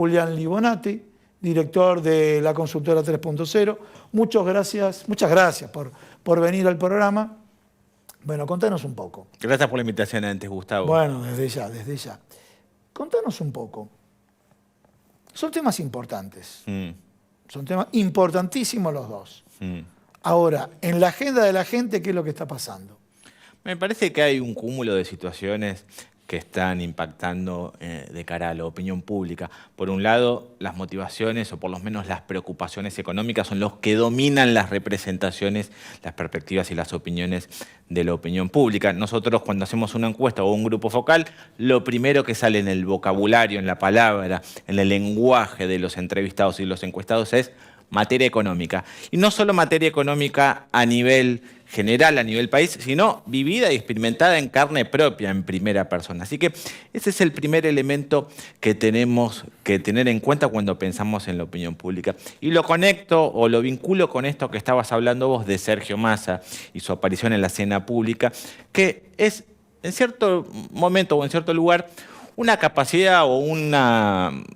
Julián Libonati, director de la consultora 3.0. Muchas gracias por venir al programa. Bueno, contanos un poco. Gracias por la invitación antes, Gustavo. Bueno, desde ya. Contanos un poco. Son temas importantes. Son temas importantísimos los dos. Ahora, en la agenda de la gente, ¿qué es lo que está pasando? Me parece que hay un cúmulo de situaciones que están impactando de cara a la opinión pública. Por un lado, las motivaciones o por lo menos las preocupaciones económicas son los que dominan las representaciones, las perspectivas y las opiniones de la opinión pública. Nosotros cuando hacemos una encuesta o un grupo focal, lo primero que sale en el vocabulario, en la palabra, en el lenguaje de los entrevistados y los encuestados es materia económica. Y no solo materia económica a nivel general, a nivel país, sino vivida y experimentada en carne propia, en primera persona. Así que ese es el primer elemento que tenemos que tener en cuenta cuando pensamos en la opinión pública. Y lo conecto o lo vinculo con esto que estabas hablando vos de Sergio Massa y su aparición en la escena pública, que es en cierto momento o en cierto lugar una capacidad o un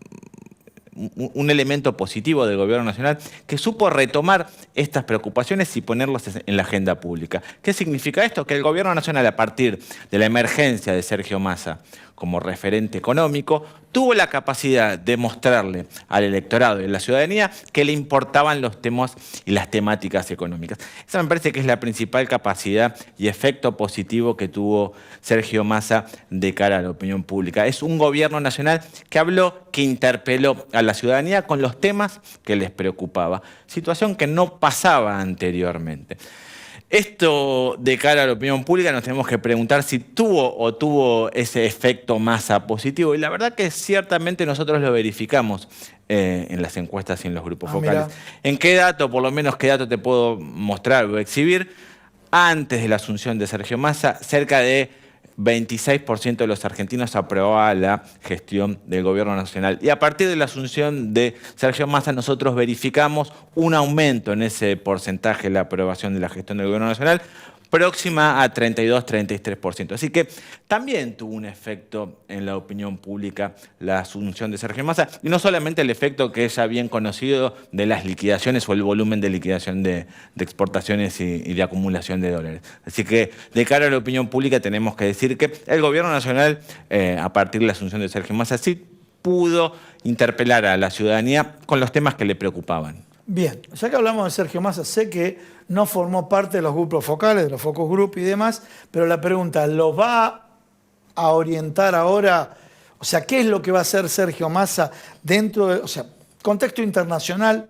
elemento positivo del gobierno nacional que supo retomar estas preocupaciones y ponerlas en la agenda pública. ¿Qué significa esto? Que el gobierno nacional, a partir de la emergencia de Sergio Massa como referente económico, tuvo la capacidad de mostrarle al electorado y a la ciudadanía que le importaban los temas y las temáticas económicas. Esa me parece que es la principal capacidad y efecto positivo que tuvo Sergio Massa de cara a la opinión pública. Es un gobierno nacional que habló, que interpeló a la ciudadanía con los temas que les preocupaba, situación que no pasaba anteriormente. Esto de cara a la opinión pública nos tenemos que preguntar si tuvo ese efecto Massa positivo. Y la verdad que ciertamente nosotros lo verificamos en las encuestas y en los grupos focales. Mira. ¿En qué dato, por lo menos qué dato te puedo mostrar o exhibir? Antes de la asunción de Sergio Massa, cerca de 26% de los argentinos aprobaba la gestión del gobierno nacional. Y a partir de la asunción de Sergio Massa nosotros verificamos un aumento en ese porcentaje de la aprobación de la gestión del gobierno nacional, próxima a 32-33%. Así que también tuvo un efecto en la opinión pública la asunción de Sergio Massa, y no solamente el efecto que es ya bien conocido de las liquidaciones o el volumen de liquidación de exportaciones y de acumulación de dólares. Así que de cara a la opinión pública tenemos que decir que el gobierno nacional, a partir de la asunción de Sergio Massa, sí pudo interpelar a la ciudadanía con los temas que le preocupaban. Bien, ya que hablamos de Sergio Massa, sé que no formó parte de los grupos focales, de los focus group y demás, pero la pregunta, ¿lo va a orientar ahora? O sea, ¿qué es lo que va a hacer Sergio Massa dentro de, contexto internacional?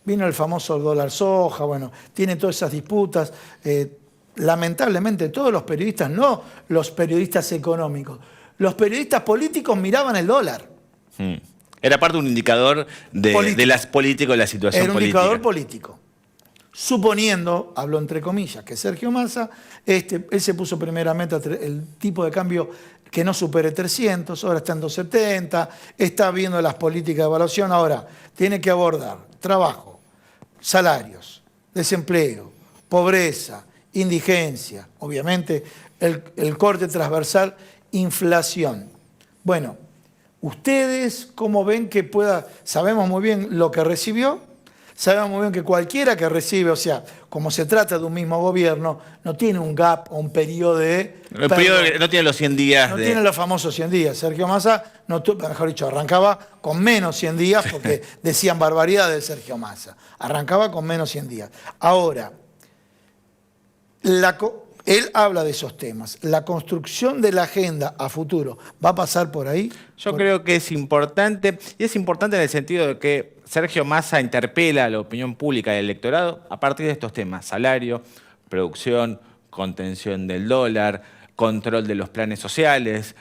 Vino el famoso dólar soja, bueno, tiene todas esas disputas. Lamentablemente todos los periodistas, no los periodistas económicos, los periodistas políticos miraban el dólar. Era parte de un indicador de las políticas, de la situación política. Era un indicador político. Suponiendo, hablo entre comillas, que Sergio Massa, él se puso primera meta el tipo de cambio que no supere 300, ahora está en 270, está viendo las políticas de evaluación, ahora tiene que abordar trabajo, salarios, desempleo, pobreza, indigencia, obviamente el corte transversal, inflación. Bueno, ¿ustedes cómo ven que pueda? Sabemos muy bien lo que recibió, sabemos muy bien que cualquiera que recibe, o sea, como se trata de un mismo gobierno, no tiene un gap o un periodo de... no tiene los 100 días. No tiene los famosos 100 días. Sergio Massa, mejor dicho, arrancaba con menos 100 días porque decían barbaridad de Sergio Massa. Arrancaba con menos 100 días. Ahora, él habla de esos temas. ¿La construcción de la agenda a futuro va a pasar por ahí? Yo creo que es importante, y es importante en el sentido de que Sergio Massa interpela a la opinión pública del electorado a partir de estos temas: salario, producción, contención del dólar, control de los planes sociales,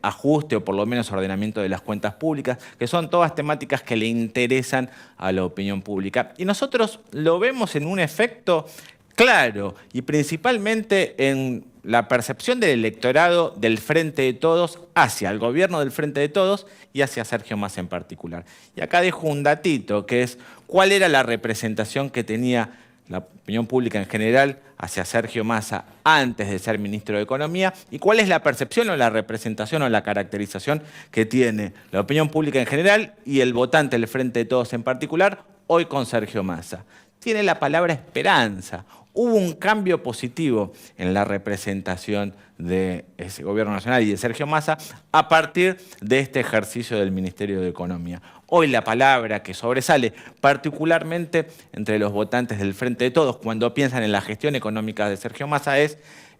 ajuste o por lo menos ordenamiento de las cuentas públicas, que son todas temáticas que le interesan a la opinión pública. Y nosotros lo vemos en un efecto claro, y principalmente en la percepción del electorado del Frente de Todos hacia el gobierno del Frente de Todos y hacia Sergio Massa en particular. Y acá dejo un datito, que es cuál era la representación que tenía la opinión pública en general hacia Sergio Massa antes de ser ministro de Economía y cuál es la percepción o la representación o la caracterización que tiene la opinión pública en general y el votante del Frente de Todos en particular hoy con Sergio Massa. Tiene la palabra esperanza. Hubo un cambio positivo en la representación de ese gobierno nacional y de Sergio Massa a partir de este ejercicio del Ministerio de Economía. Hoy la palabra que sobresale particularmente entre los votantes del Frente de Todos cuando piensan en la gestión económica de Sergio Massa es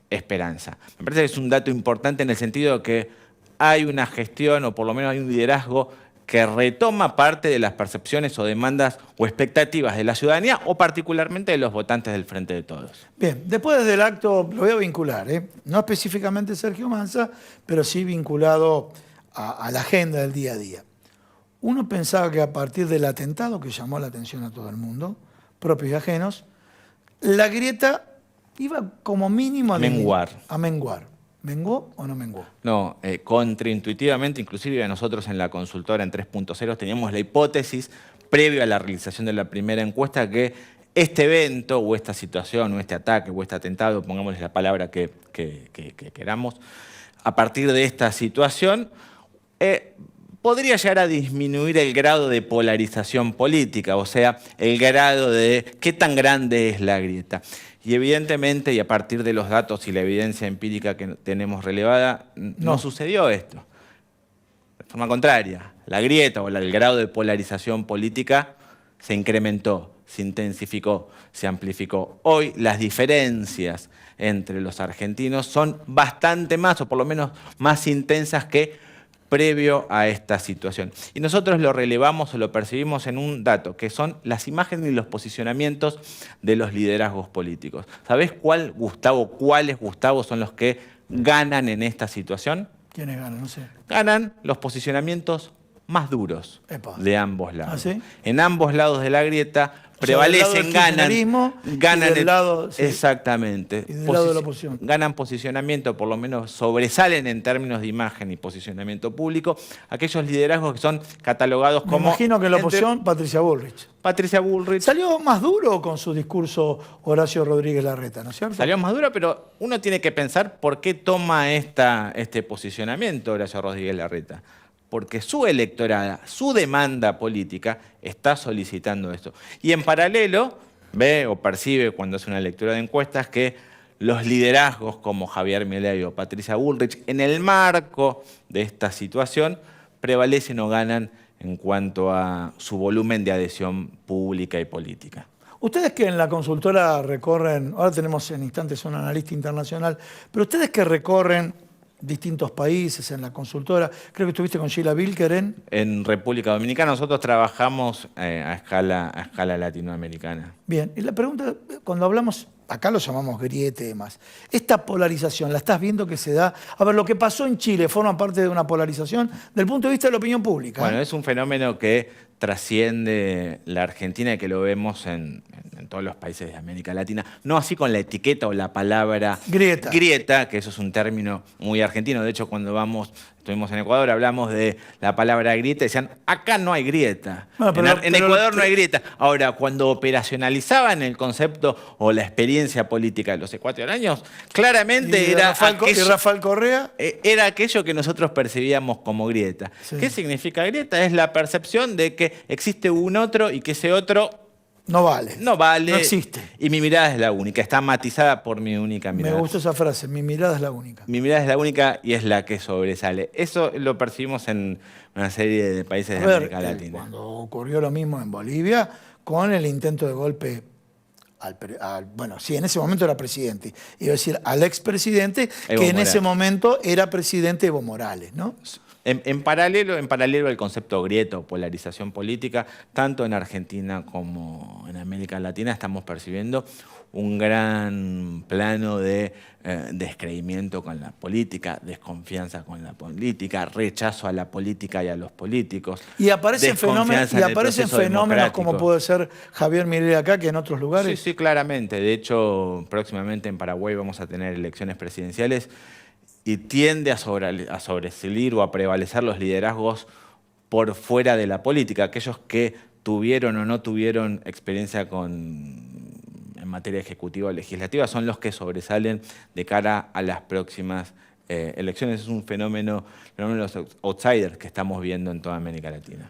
esperanza. Me parece que es un dato importante en el sentido de que hay una gestión o por lo menos hay un liderazgo que retoma parte de las percepciones o demandas o expectativas de la ciudadanía o particularmente de los votantes del Frente de Todos. Bien, después del acto lo voy a vincular, no específicamente Sergio Massa, pero sí vinculado a la agenda del día a día. Uno pensaba que a partir del atentado que llamó la atención a todo el mundo, propios y ajenos, la grieta iba como mínimo a menguar. ¿Menguó o no menguó? No, contraintuitivamente, inclusive nosotros en la consultora en 3.0 teníamos la hipótesis, previo a la realización de la primera encuesta, que este evento o esta situación o este ataque o este atentado, pongámosle la palabra que queramos, a partir de esta situación, podría llegar a disminuir el grado de polarización política, o sea, el grado de qué tan grande es la grieta. Y evidentemente, y a partir de los datos y la evidencia empírica que tenemos relevada, no sucedió esto. De forma contraria, la grieta o el grado de polarización política se incrementó, se intensificó, se amplificó. Hoy las diferencias entre los argentinos son bastante más, o por lo menos más intensas que previo a esta situación. Y nosotros lo relevamos o lo percibimos en un dato, que son las imágenes y los posicionamientos de los liderazgos políticos. ¿Sabés cuáles Gustavo son los que ganan en esta situación? ¿Quiénes ganan? No sé. Ganan los posicionamientos más duros de ambos lados. ¿Ah, sí? En ambos lados de la grieta prevalecen, ganan y del lado, sí. Exactamente. Y del lado de la oposición. Ganan posicionamiento, por lo menos sobresalen en términos de imagen y posicionamiento público, aquellos liderazgos que son catalogados como... Me imagino que en la oposición, Patricia Bullrich. Patricia Bullrich. Salió más duro con su discurso Horacio Rodríguez Larreta, ¿no es cierto? Salió más duro, pero uno tiene que pensar por qué toma este posicionamiento Horacio Rodríguez Larreta. Porque su electorada, su demanda política está solicitando esto. Y en paralelo ve o percibe cuando hace una lectura de encuestas que los liderazgos como Javier Milei o Patricia Bullrich en el marco de esta situación prevalecen o ganan en cuanto a su volumen de adhesión pública y política. Ustedes que en la consultora recorren, ahora tenemos en instantes un analista internacional, pero ustedes que recorren distintos países en la consultora, creo que estuviste con Sheila Bilker en República Dominicana. Nosotros trabajamos a escala latinoamericana. Bien, y la pregunta, cuando hablamos, acá lo llamamos griete y demás, esta polarización, ¿la estás viendo que se da? A ver, lo que pasó en Chile forma parte de una polarización del punto de vista de la opinión pública. Bueno, es un fenómeno que trasciende la Argentina y que lo vemos en todos los países de América Latina. No así con la etiqueta o la palabra grieta, que eso es un término muy argentino. De hecho, cuando estuvimos en Ecuador, hablamos de la palabra grieta y decían, acá no hay grieta. Bueno, en Ecuador no hay grieta. Ahora, cuando operacionalizaban el concepto o la experiencia política de los ecuatorianos, claramente era Rafael Correa era aquello que nosotros percibíamos como grieta. Sí. ¿Qué significa grieta? Es la percepción de que existe un otro y que ese otro no vale. No vale. No existe. Y mi mirada es la única. Está matizada por mi única mirada. Me gustó esa frase. Mi mirada es la única. Mi mirada es la única y es la que sobresale. Eso lo percibimos en una serie de países de América Latina. Cuando ocurrió lo mismo en Bolivia con el intento de golpe bueno, sí, en ese momento era presidente. Iba a decir al expresidente, que en ese momento era presidente Evo Morales, ¿no? En paralelo al concepto grieta o polarización política, tanto en Argentina como en América Latina estamos percibiendo un gran plano de descreimiento con la política, desconfianza con la política, rechazo a la política y a los políticos. Y aparecen fenómenos como puede ser Javier Milei acá, que en otros lugares. Sí, claramente. De hecho, próximamente en Paraguay vamos a tener elecciones presidenciales y tiende a sobresalir o a prevalecer los liderazgos por fuera de la política, aquellos que tuvieron o no tuvieron experiencia en en materia ejecutiva o legislativa son los que sobresalen de cara a las próximas elecciones. Es un fenómeno de los outsiders que estamos viendo en toda América Latina.